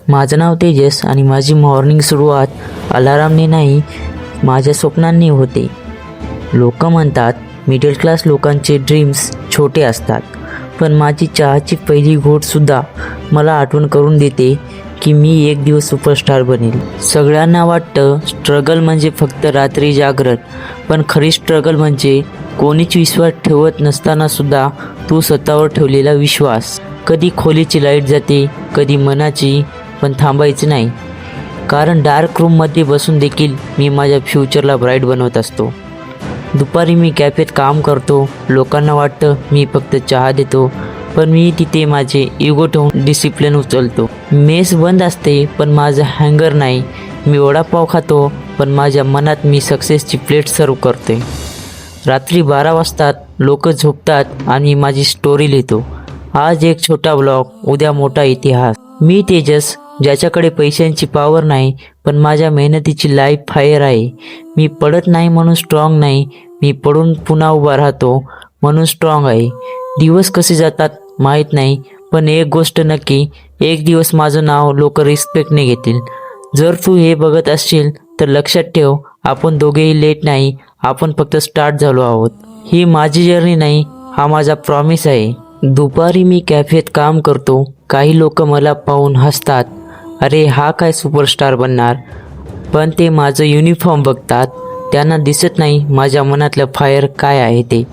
माझं नाव तेजस आणि माझी मॉर्निंग सुरुवात अलारामने नाही, माझ्या स्वप्नांनी होते. लोक म्हणतात मिडल क्लास लोकांचे ड्रीम्स छोटे असतात, पण माझी चहाची पहिली घोटसुद्धा मला आठवण करून देते की मी एक दिवस सुपरस्टार बनेल. सगळ्यांना वाटतं स्ट्रगल म्हणजे फक्त रात्री जागरण, पण खरी स्ट्रगल म्हणजे कोणीच विश्वास ठेवत नसतानासुद्धा तू स्वतःवर ठेवलेला विश्वास. कधी खोलीची लाईट जाते, कधी मनाची, पण थांबायचं नाही, कारण डार्क रूममध्ये बसून देखील मी माझ्या फ्युचरला ब्राईट बनवत असतो. दुपारी मी कॅफेत काम करतो, लोकांना वाटतं मी फक्त चहा देतो, पण मी तिथे माझे इगो ठेवून डिसिप्लिन उचलतो. मेस बंद असते पण माझं हँगर नाही. मी वडापाव खातो पण माझ्या मनात मी सक्सेसची प्लेट सर्व करते. रात्री 12 वाजता लोक झोपतात आणि माझी स्टोरी लिहितो. आज एक छोटा ब्लॉग, उद्या मोठा इतिहास. मी तेजस, ज्याच्याकडे पैशांची पावर नाही, पण माझ्या मेहनतीची लाईफ फायर आहे. मी पडत नाही म्हणून स्ट्रॉंग नाही, मी पडून पुन्हा उभा राहतो म्हणून स्ट्रॉंग आहे. दिवस कसे जातात माहीत नाही, पण एक गोष्ट नक्की, एक दिवस माझं नाव लोक रिस्पेक्टने घेतील. जर तू हे बघत असशील तर लक्षात ठेव, आपण दोघेही लेट नाही, आपण फक्त स्टार्ट झालो आहोत. ही माझी जर्नी नाही, हा माझा प्रॉमिस आहे. दुपारी मी कॅफेत काम करतो. काही लोक मला पाहून हसतात, अरे हा काय सुपरस्टार बनणार, पण ते माझं युनिफॉर्म बघतात. त्यांना दिसत नाही माझ्या मनातलं फायर काय आहे ते.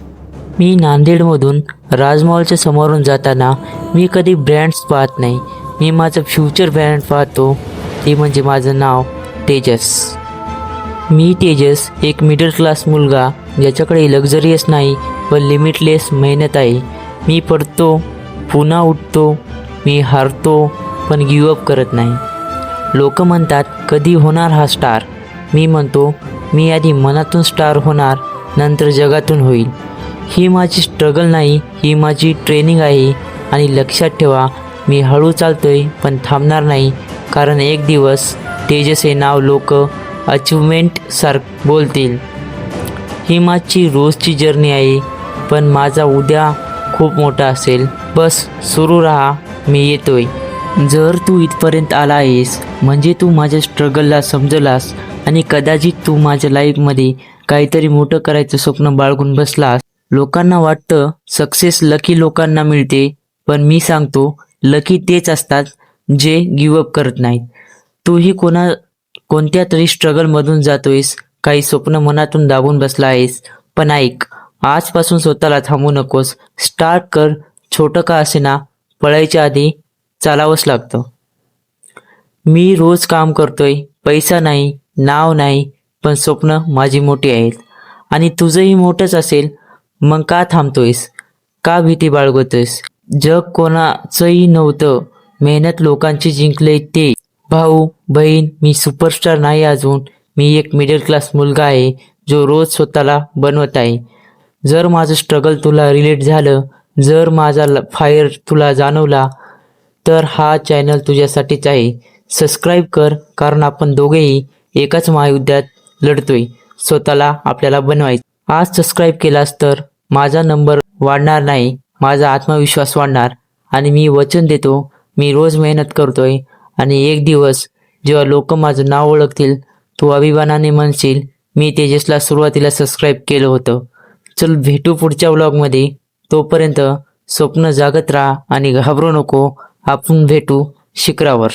मी नांदेडमधून राजमहलच्या समोरून जाताना मी कधी ब्रँड्स पाहत नाही, मी माझं फ्युचर ब्रँड पाहतो, ते म्हणजे माझं नाव तेजस. मी तेजस, एक मिडल क्लास मुलगा ज्याच्याकडे लक्झरियस नाही पण लिमिटलेस मेहनत आहे. मी पडतो, पुन्हा उठतो, मी हारतो पण गिवअप करत नाही. लोक म्हणतात कधी होणार हा स्टार, मी म्हणतो मी आधी मनातून स्टार होणार, नंतर जगातून होईल. ही माझी स्ट्रगल नाही, ही माझी ट्रेनिंग आहे. आणि लक्षात ठेवा, मी हळू चालतोय पण थांबणार नाही, कारण एक दिवस तेजस हे नाव लोक अचिव्हमेंटसारखं बोलतील. ही माझी रोजची जर्नी आहे, पण माझा उद्या खूप मोठा असेल. बस सुरू राहा, मी येतोय. जर तू इथपर्यंत आला आहेस म्हणजे तू माझ्या स्ट्रगलला समजलास आणि कदाचित तू माझ्या लाईफमध्ये काहीतरी मोठं करायचं स्वप्न बाळगून बसलास. लोकांना वाटतं सक्सेस लकी लोकांना मिळते, पण मी सांगतो लकी तेच असतात जे गिवअप करत नाहीत. तूही कोणत्या तरी स्ट्रगलमधून जातोयस, काही स्वप्न मनातून दाबून बसला आहेस, पण ऐक, आजपासून स्वतःला थांबू नकोस. स्टार्ट कर, छोटं का असेना, पळायच्या आधी चालावंच लागतं. मी रोज काम करतोय, पैसा नाही, नाव नाही, पण स्वप्न माझी मोठी आहेत. आणि तुझंही मोठंच असेल, मग का थांबतोयस, का भीती बाळगतोयस? जग कोणाचंही नव्हतं, मेहनत लोकांची जिंकले ते. भाऊ बहीण, मी सुपरस्टार नाही अजून, मी एक मिडल क्लास मुलगा आहे जो रोज स्वतःला बनवत आहे. जर माझं स्ट्रगल तुला रिलेट झालं, जर माझा फायर तुला जाणवला, तर हा चॅनल तुझ्यासाठीच आहे. सबस्क्राईब कर, कारण आपण दोघेही एकाच महायुद्धात लढतोय. स्वतःला आपल्याला बनवायचं. आज सबस्क्राईब केलास तर माझा नंबर वाढणार नाही, माझा आत्मविश्वास वाढणार. आणि मी वचन देतो, मी रोज मेहनत करतोय, आणि एक दिवस जेव्हा लोक माझं नाव ओळखतील, तू अभिमानाने म्हणशील मी तेजसला सुरुवातीला सबस्क्राईब केलं होतं. चल भेटू पुढच्या व्लॉगमध्ये. तोपर्यंत स्वप्न जागत राहा आणि घाबरू नको. आपण भेटू शिखरावर.